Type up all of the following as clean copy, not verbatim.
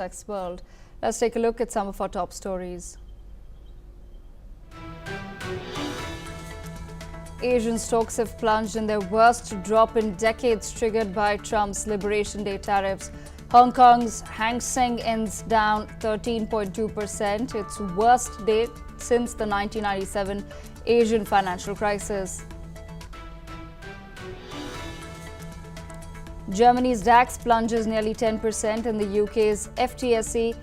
NewsX world. Let's take a look at some of our top stories. Asian stocks have plunged in their worst drop in decades, triggered by Trump's Liberation Day tariffs. Hong Kong's Hang Seng ends down 13.2%, its worst day since the 1997 Asian financial crisis. Germany's DAX plunges nearly 10% and the UK's FTSE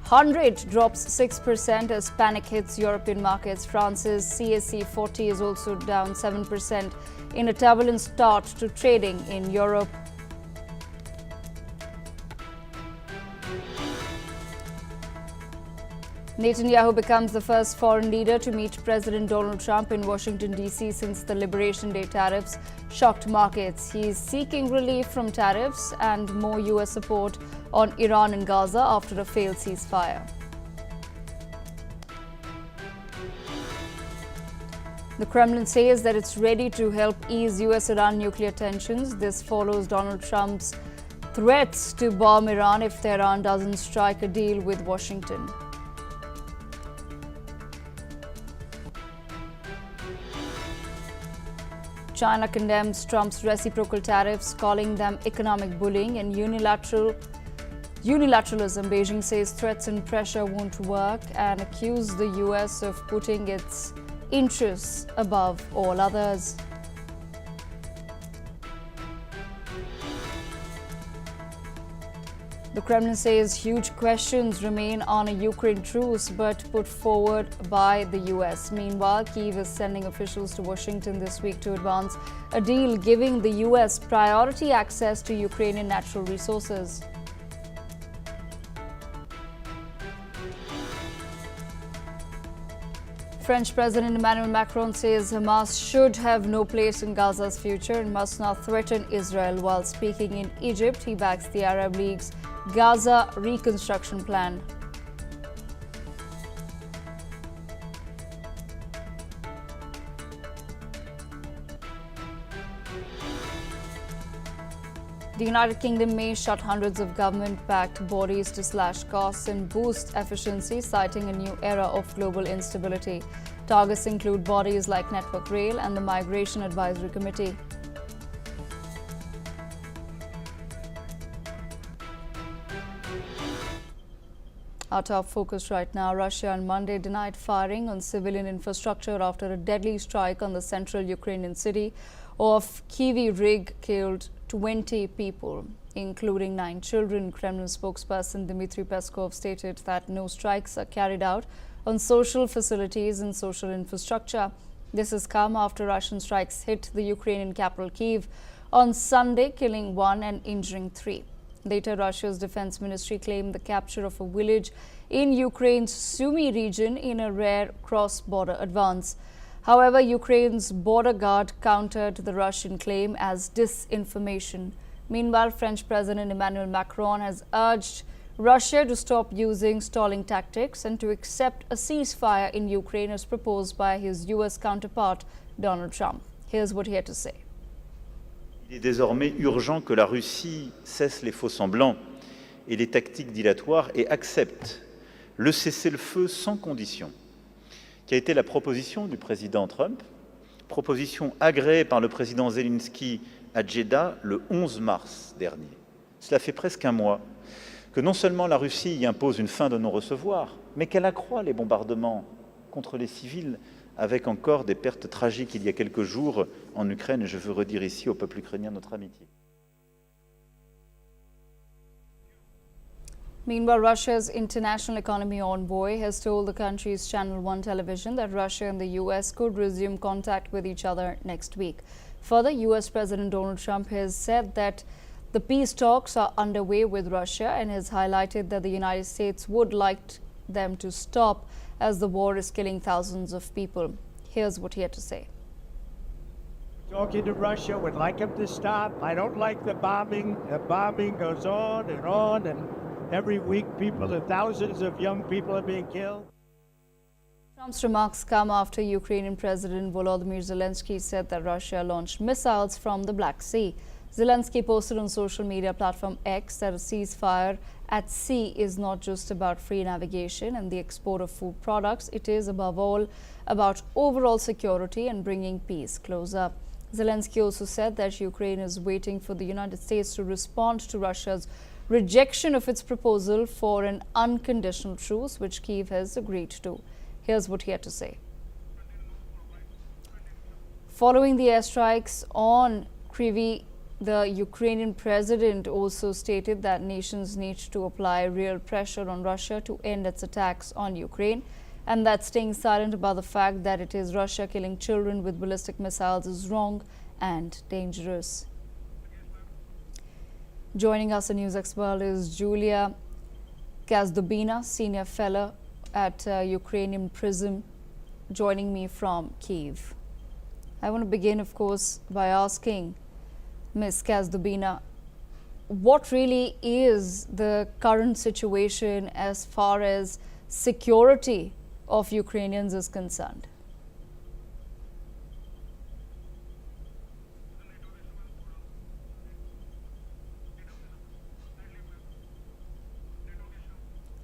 100 drops 6% as panic hits European markets. France's CAC 40 is also down 7% in a turbulent start to trading in Europe. Netanyahu becomes the first foreign leader to meet President Donald Trump in Washington, D.C. since the Liberation Day tariffs shocked markets. He is seeking relief from tariffs and more U.S. support on Iran and Gaza after a failed ceasefire. The Kremlin says that it's ready to help ease U.S.-Iran nuclear tensions. This follows Donald Trump's threats to bomb Iran if Tehran doesn't strike a deal with Washington. China condemns Trump's reciprocal tariffs, calling them economic bullying and unilateralism. Beijing says threats and pressure won't work and accused the U.S. of putting its interests above all others. The Kremlin says huge questions remain on a Ukraine truce, but put forward by the U.S. Meanwhile, Kyiv is sending officials to Washington this week to advance a deal giving the U.S. priority access to Ukrainian natural resources. French President Emmanuel Macron says Hamas should have no place in Gaza's future and must not threaten Israel. While speaking in Egypt, he backs the Arab League's Gaza reconstruction plan. The United Kingdom may shut hundreds of government-backed bodies to slash costs and boost efficiency, citing a new era of global instability. Targets include bodies like Network Rail and the Migration Advisory Committee. Our top focus right now, Russia on Monday denied firing on civilian infrastructure after a deadly strike on the central Ukrainian city of Kyiv Rig killed 20 people, including 9 children. Kremlin spokesperson Dmitry Peskov stated that no strikes are carried out on social facilities and social infrastructure. This has come after Russian strikes hit the Ukrainian capital Kyiv on Sunday, killing 1 and injuring 3. Later, Russia's defense ministry claimed the capture of a village in Ukraine's Sumy region in a rare cross-border advance. However, Ukraine's border guard countered the Russian claim as disinformation. Meanwhile, French President Emmanuel Macron has urged Russia to stop using stalling tactics and to accept a ceasefire in Ukraine as proposed by his U.S. counterpart, Donald Trump. Here's what he had to say. Il est désormais urgent que la Russie cesse les faux-semblants et les tactiques dilatoires et accepte le cessez-le-feu sans condition, qui a été la proposition du président Trump, proposition agréée par le président Zelensky à Jeddah le 11 mars dernier. Cela fait presque un mois que non seulement la Russie y impose une fin de non-recevoir, mais qu'elle accroît les bombardements contre les civils, avec encore des pertes tragiques il y a quelques jours en Ukraine, et je veux redire ici au peuple ukrainien notre amitié. Meanwhile, Russia's international economy envoy has told the country's Channel 1 television that Russia and the U.S. could resume contact with each other next week. Further, U.S. President Donald Trump has said that the peace talks are underway with Russia and has highlighted that the United States would like them to stop as the war is killing thousands of people. Here's what he had to say. Talking to Russia, would like them to stop. I don't like the bombing. The bombing goes on, and every week thousands of young people are being killed. Trump's remarks come after Ukrainian President Volodymyr Zelensky said that Russia launched missiles from the Black Sea. Zelensky posted on social media platform X that a ceasefire at sea is not just about free navigation and the export of food products. It is above all about overall security and bringing peace closer. Zelensky also said that Ukraine is waiting for the United States to respond to Russia's rejection of its proposal for an unconditional truce, which Kyiv has agreed to. Here's what he had to say. Following the airstrikes on Kryvyi, the Ukrainian president also stated that nations need to apply real pressure on Russia to end its attacks on Ukraine, and that staying silent about the fact that it is Russia killing children with ballistic missiles is wrong and dangerous. Joining us in NewsX World is Julia Kazdubina, senior fellow at Ukrainian Prism, joining me from Kyiv. I want to begin, of course, by asking Ms. Kazdubina, what really is the current situation as far as security of Ukrainians is concerned?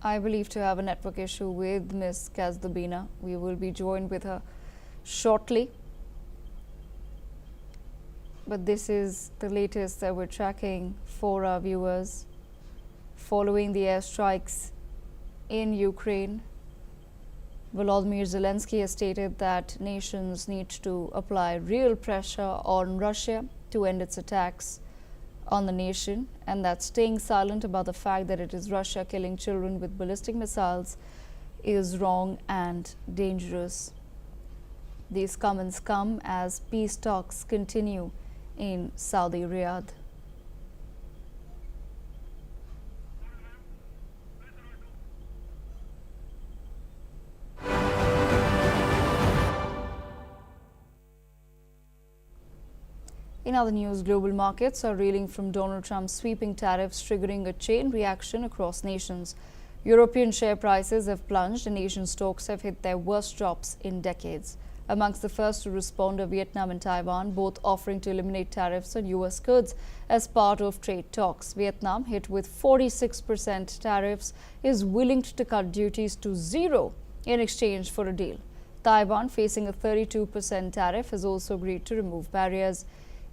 I believe to have a network issue with Ms. Kazdubina. We will be joined with her shortly. But this is the latest that we're tracking for our viewers. Following the airstrikes in Ukraine, Volodymyr Zelensky has stated that nations need to apply real pressure on Russia to end its attacks on the nation, and that staying silent about the fact that it is Russia killing children with ballistic missiles is wrong and dangerous. These comments come as peace talks continue in Saudi Riyadh. In other news, global markets are reeling from Donald Trump's sweeping tariffs, triggering a chain reaction across nations. European share prices have plunged and Asian stocks have hit their worst drops in decades. Amongst the first to respond are Vietnam and Taiwan, both offering to eliminate tariffs on U.S. goods as part of trade talks. Vietnam, hit with 46% tariffs, is willing to cut duties to zero in exchange for a deal. Taiwan, facing a 32% tariff, has also agreed to remove barriers.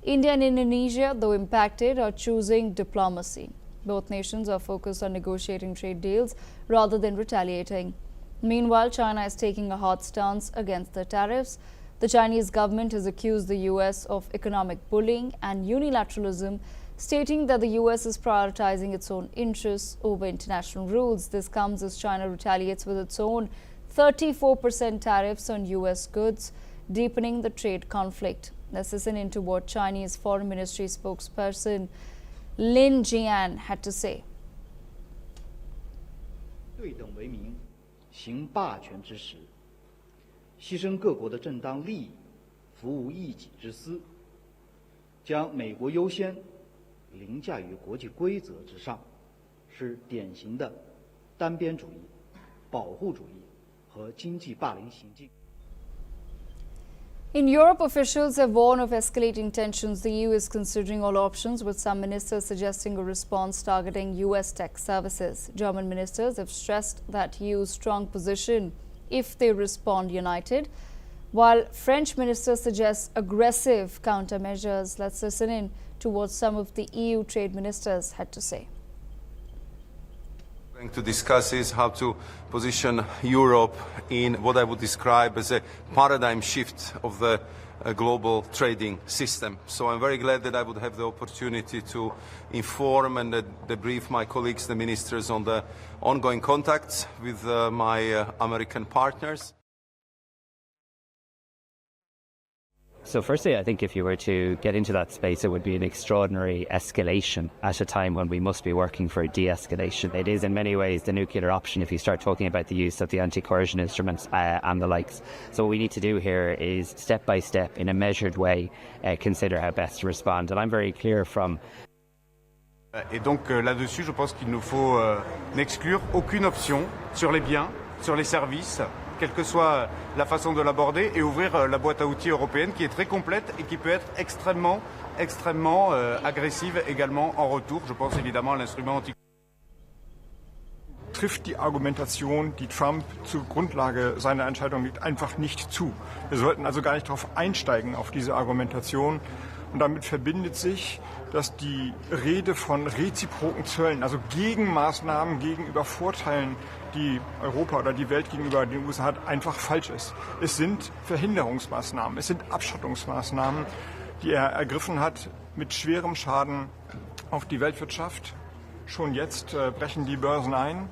India and Indonesia, though impacted, are choosing diplomacy. Both nations are focused on negotiating trade deals rather than retaliating. Meanwhile, China is taking a hard stance against the tariffs. The Chinese government has accused the U.S. of economic bullying and unilateralism, stating that the U.S. is prioritizing its own interests over international rules. This comes as China retaliates with its own 34% tariffs on U.S. goods, deepening the trade conflict. Let's listen into what Chinese Foreign Ministry spokesperson Lin Jian had to say. 对等为名，行霸权之实，牺牲各国的正当利益，服务一己之私，将美国优先凌驾于国际规则之上，是典型的单边主义、保护主义和经济霸凌行径。 In Europe, officials have warned of escalating tensions. The EU is considering all options, with some ministers suggesting a response targeting US tech services. German ministers have stressed that EU's strong position if they respond united, while French ministers suggest aggressive countermeasures. Let's listen in to what some of the EU trade ministers had to say. Going to discuss is how to position Europe in what I would describe as a paradigm shift of the global trading system. So I'm very glad that I would have the opportunity to inform and debrief my colleagues, the ministers, on the ongoing contacts with my American partners. So firstly, I think if you were to get into that space, it would be an extraordinary escalation at a time when we must be working for de-escalation. It is in many ways the nuclear option if you start talking about the use of the anti-coercion instruments and the likes. So what we need to do here is step by step, in a measured way, consider how best to respond. And I'm very clear from... Et donc là-dessus, je pense qu'il nous faut n'exclure aucune option sur les biens, sur les services quelle que soit la façon de l'aborder, et ouvrir la boîte à outils européenne qui est très complète et qui peut être extrêmement agressive également en retour. Je pense évidemment à l'instrument anti. Trifft die Argumentation, die Trump zur Grundlage seiner Entscheidung liegt, einfach nicht zu. Wir sollten also gar nicht darauf einsteigen, auf diese Argumentation. Und damit verbindet sich, dass die Rede von reziproken Zöllen, also Gegenmaßnahmen gegenüber Vorteilen, die Europa oder die Welt gegenüber den USA hat, einfach falsch ist. Es sind Verhinderungsmaßnahmen, es sind Abschottungsmaßnahmen, die er ergriffen hat mit schwerem Schaden auf die Weltwirtschaft. Schon jetzt brechen die Börsen ein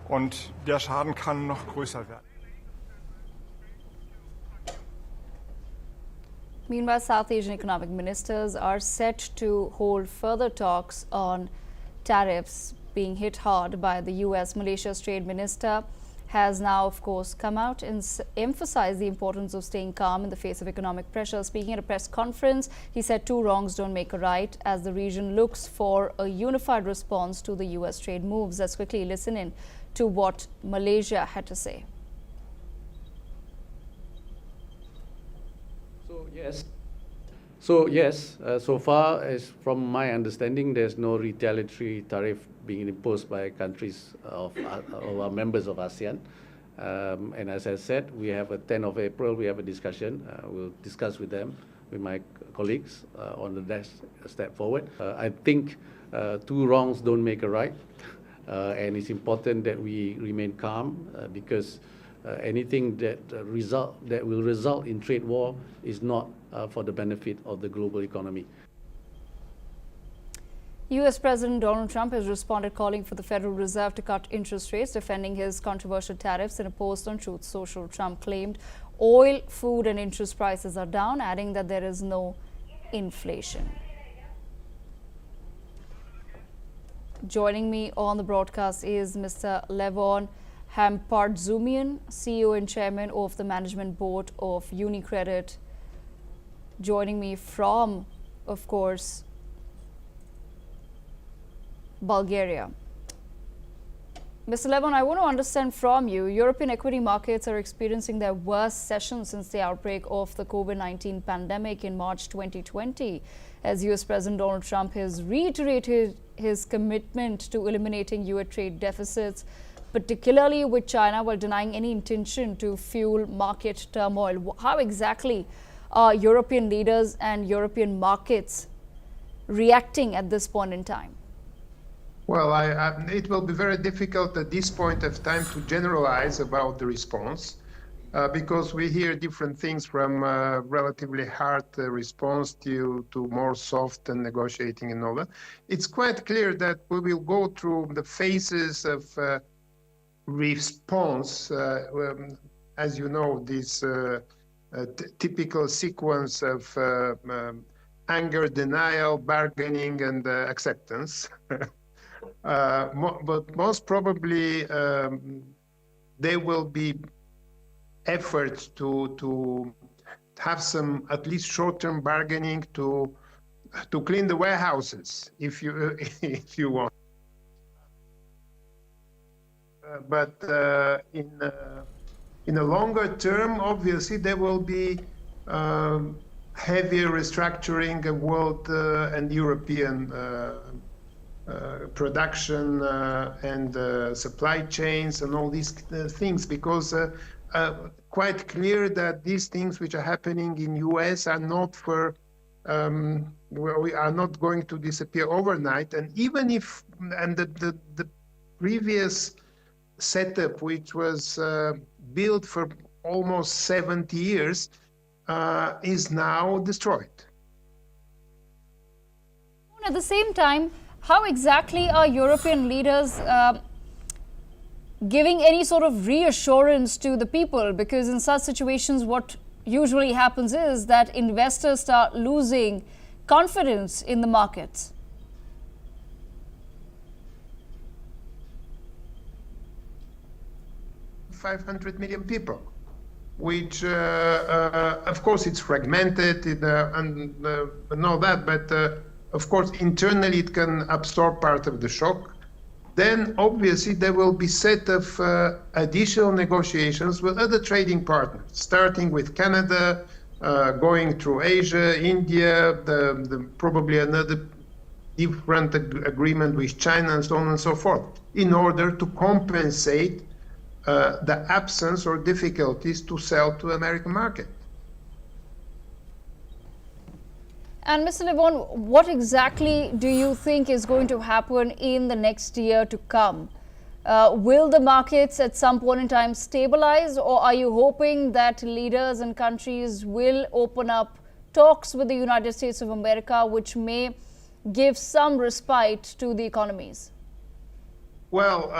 und der Schaden kann noch größer werden. Meanwhile, South Asian economic ministers are set to hold further talks on tariffs being hit hard by the US. Malaysia's trade minister has now, of course, come out and emphasized the importance of staying calm in the face of economic pressure. Speaking at a press conference, he said two wrongs don't make a right as the region looks for a unified response to the US trade moves. Let's quickly listen in to what Malaysia had to say. So yes, so far as from my understanding, there's no retaliatory tariff being imposed by countries of our members of ASEAN. And as I said, we have a 10th of April, we have a discussion. We'll discuss with them, with my colleagues on the next step forward. I think two wrongs don't make a right. And it's important that we remain calm because anything that will result in trade war is not for the benefit of the global economy. US President Donald Trump has responded calling for the Federal Reserve to cut interest rates, defending his controversial tariffs in a post on Truth Social. Trump claimed oil, food and interest prices are down, adding that there is no inflation. Joining me on the broadcast is Mr. Levon Hampartzumian, CEO and Chairman of the Management Board of UniCredit. Joining me from, of course, Bulgaria. Mr. Levon, I want to understand from you, European equity markets are experiencing their worst session since the outbreak of the COVID-19 pandemic in March 2020, as US President Donald Trump has reiterated his commitment to eliminating US trade deficits, particularly with China, while denying any intention to fuel market turmoil. How exactly are European leaders and European markets reacting at this point in time? Well, it will be very difficult at this point of time to generalize about the response because we hear different things from relatively hard response to more soft and negotiating and all that. It's quite clear that we will go through the phases of response. As you know, this typical sequence of anger, denial, bargaining, and acceptance. But most probably there will be efforts to have some at least short-term bargaining to clean the warehouses, if you want. But in a longer term, obviously there will be heavier restructuring of world and European production and supply chains and all these things, because quite clear that these things which are happening in US are not for we are not going to disappear overnight. And even if the previous setup, which was built for almost 70 years, is now destroyed. At the same time, how exactly are European leaders giving any sort of reassurance to the people? Because in such situations, what usually happens is that investors start losing confidence in the markets. $500 million people, which of course it's fragmented and all that, but of course internally it can absorb part of the shock. then obviously there will be set of additional negotiations with other trading partners, starting with Canada, going through Asia, India, probably another different agreement with China, and so on and so forth, in order to compensate the absence or difficulties to sell to the American market. And Mr. Levon, what exactly do you think is going to happen in the next year to come? Will the markets at some point in time stabilize, or are you hoping that leaders and countries will open up talks with the United States of America, which may give some respite to the economies? Well,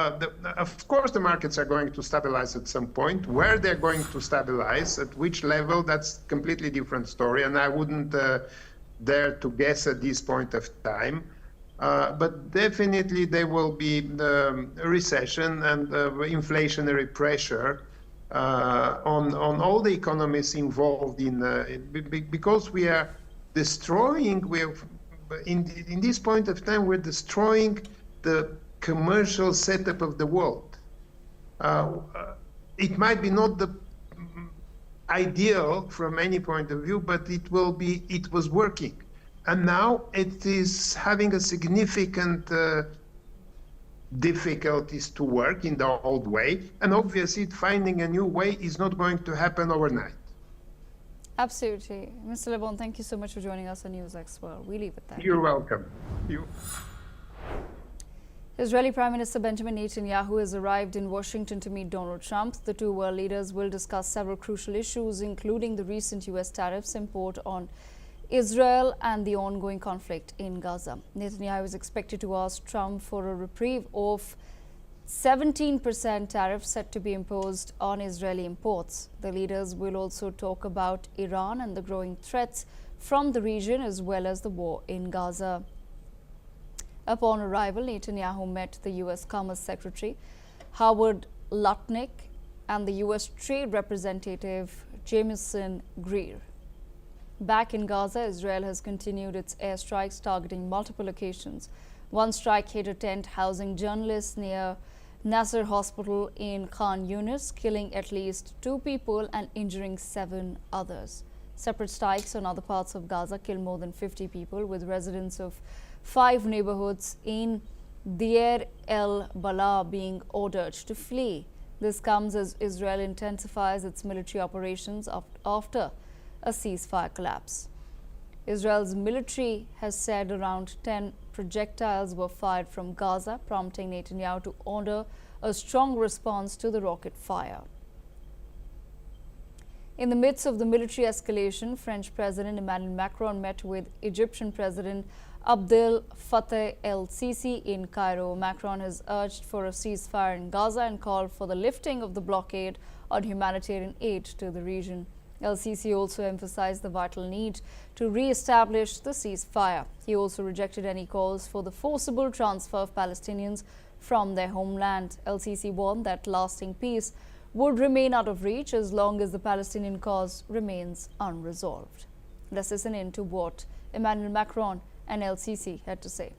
of course the markets are going to stabilize at some point. Where they're going to stabilize, at which level, that's a completely different story, and I wouldn't dare to guess at this point of time. But definitely there will be a recession and inflationary pressure on all the economies involved because we are destroying, in this point of time, we're destroying the commercial setup of the world. It might be not the ideal from any point of view, but it was working. And now it is having a significant difficulties to work in the old way. And obviously finding a new way is not going to happen overnight. Absolutely. Mr. Levon, thank you so much for joining us on NewsX World. We leave it there. You're welcome. Israeli Prime Minister Benjamin Netanyahu has arrived in Washington to meet Donald Trump. The two world leaders will discuss several crucial issues, including the recent U.S. tariffs imposed on Israel and the ongoing conflict in Gaza. Netanyahu is expected to ask Trump for a reprieve of 17% tariff set to be imposed on Israeli imports. The leaders will also talk about Iran and the growing threats from the region, as well as the war in Gaza. Upon arrival, Netanyahu met the U.S. Commerce Secretary Howard Lutnick and the U.S. Trade Representative Jamieson Greer. Back in Gaza, Israel has continued its airstrikes targeting multiple locations. One strike hit a tent housing journalists near Nasser Hospital in Khan Yunis, killing at least 2 people and injuring 7 others. Separate strikes on other parts of Gaza killed more than 50 people, with residents of 5 neighborhoods in Deir el-Balah being ordered to flee. This comes as Israel intensifies its military operations after a ceasefire collapse. Israel's military has said around 10 projectiles were fired from Gaza, prompting Netanyahu to order a strong response to the rocket fire. In the midst of the military escalation, French President Emmanuel Macron met with Egyptian President Abdel Fattah al-Sisi in Cairo. Macron has urged for a ceasefire in Gaza and called for the lifting of the blockade on humanitarian aid to the region. al-Sisi also emphasized the vital need to re-establish the ceasefire. He also rejected any calls for the forcible transfer of Palestinians from their homeland. al-Sisi warned that lasting peace would remain out of reach as long as the Palestinian cause remains unresolved. Let's listen in to what Emmanuel Macron and al-Sisi had to say.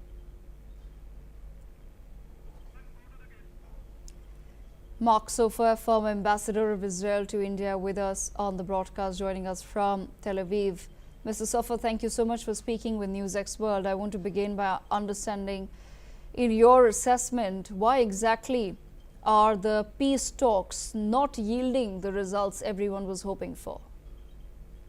Mark Sofer, former ambassador of Israel to India, with us on the broadcast, joining us from Tel Aviv. Mr. Sofer, thank you so much for speaking with NewsX World. I want to begin by understanding, in your assessment, why exactly are the peace talks not yielding the results everyone was hoping for?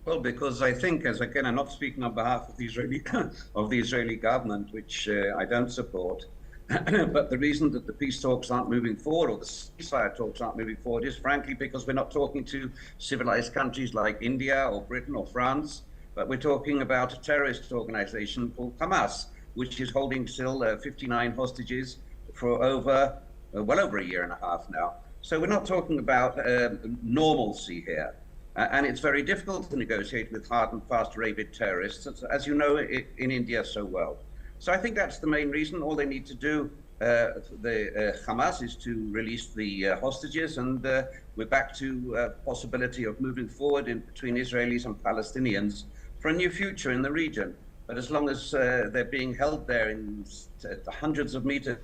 Well, because I think, as again, I'm not speaking on behalf of the Israeli government, which I don't support, but the reason that the peace talks aren't moving forward, or the ceasefire talks aren't moving forward, is frankly because we're not talking to civilized countries like India or Britain or France, but we're talking about a terrorist organization called Hamas, which is holding still 59 hostages for well over a year and a half now. So we're not talking about normalcy here. And it's very difficult to negotiate with hard and fast rabid terrorists, as you know, in India so well. So I think that's the main reason. All they need to do, Hamas, is to release the hostages, and we're back to possibility of moving forward between Israelis and Palestinians for a new future in the region. But as long as they're being held there in hundreds of meters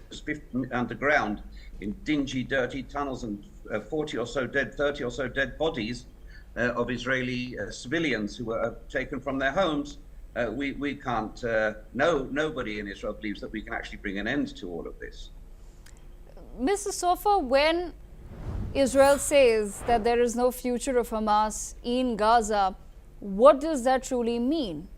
underground, in dingy, dirty tunnels, and 30 or so dead bodies of Israeli civilians who were taken from their homes, we can't, nobody in Israel believes that we can actually bring an end to all of this. Mr. Sofer, when Israel says that there is no future of Hamas in Gaza, what does that truly mean?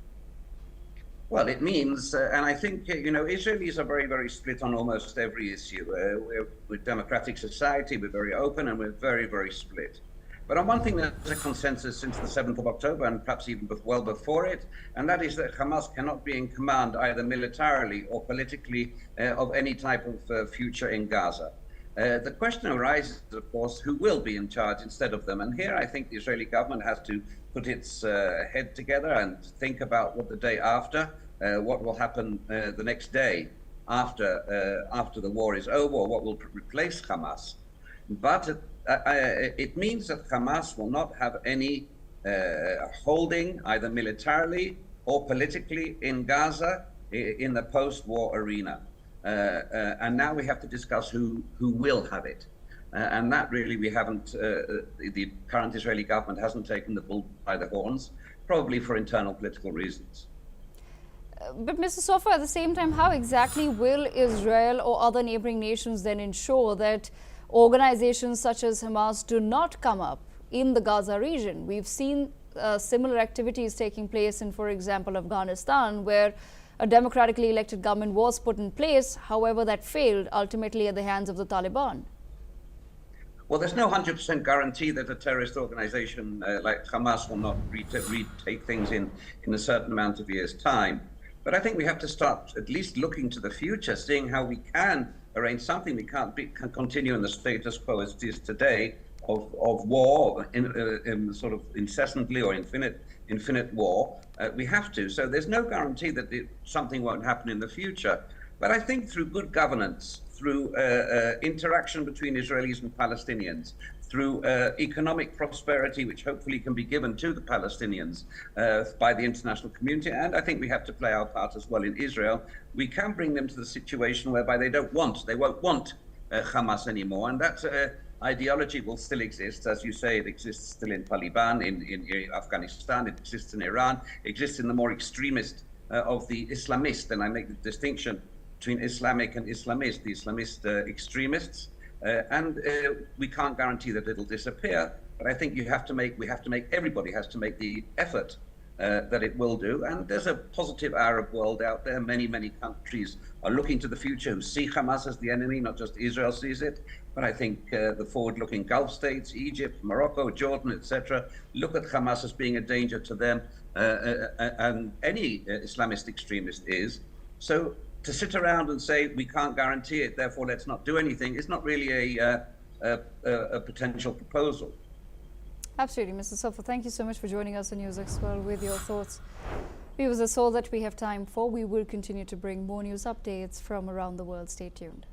Well, it means, and I think, Israelis are very, very split on almost every issue. We're a democratic society, we're very open, and we're very, very split. But on one thing, there's a consensus since the 7th of October, and perhaps even well before it, and that is that Hamas cannot be in command either militarily or politically of any type of future in Gaza. The question arises, of course, who will be in charge instead of them? And here I think the Israeli government has to put its head together and think about what the day after, what will happen the next day after the war is over, or what will replace Hamas. But it means that Hamas will not have any holding either militarily or politically in Gaza in the post-war arena. And now we have to discuss who will have it. And that really we haven't, the current Israeli government hasn't taken the bull by the horns, probably for internal political reasons. But Mr. Sofer, at the same time, how exactly will Israel or other neighboring nations then ensure that organizations such as Hamas do not come up in the Gaza region? We've seen similar activities taking place in, for example, Afghanistan, where a democratically elected government was put in place. However, that failed ultimately at the hands of the Taliban. Well, there's no 100% guarantee that a terrorist organization like Hamas will not retake things in a certain amount of years' time. But I think we have to start at least looking to the future, seeing how we can arrange something. We can't continue in the status quo as it is today of war, in sort of incessantly or infinite war. We have to. So there's no guarantee that something won't happen in the future. But I think through good governance, through interaction between Israelis and Palestinians, through economic prosperity, which hopefully can be given to the Palestinians by the international community, and I think we have to play our part as well in Israel, we can bring them to the situation whereby they won't want Hamas anymore, and that ideology will still exist. As you say, it exists still in Taliban, in Afghanistan, it exists in Iran, it exists in the more extremist of the Islamist, and I make the distinction between Islamic and Islamist, the Islamist extremists. And we can't guarantee that it'll disappear, but I think everybody has to make the effort that it will do. And there's a positive Arab world out there. Many, many countries are looking to the future, who see Hamas as the enemy, not just Israel sees it. But I think the forward-looking Gulf states, Egypt, Morocco, Jordan, etc., look at Hamas as being a danger to them, and any Islamist extremist is. So to sit around and say we can't guarantee it, therefore let's not do anything, is not really a potential proposal. Absolutely, Mr. Sofer. Thank you so much for joining us on NewsX World with your thoughts. Viewers, that's all that we have time for. We will continue to bring more news updates from around the world. Stay tuned.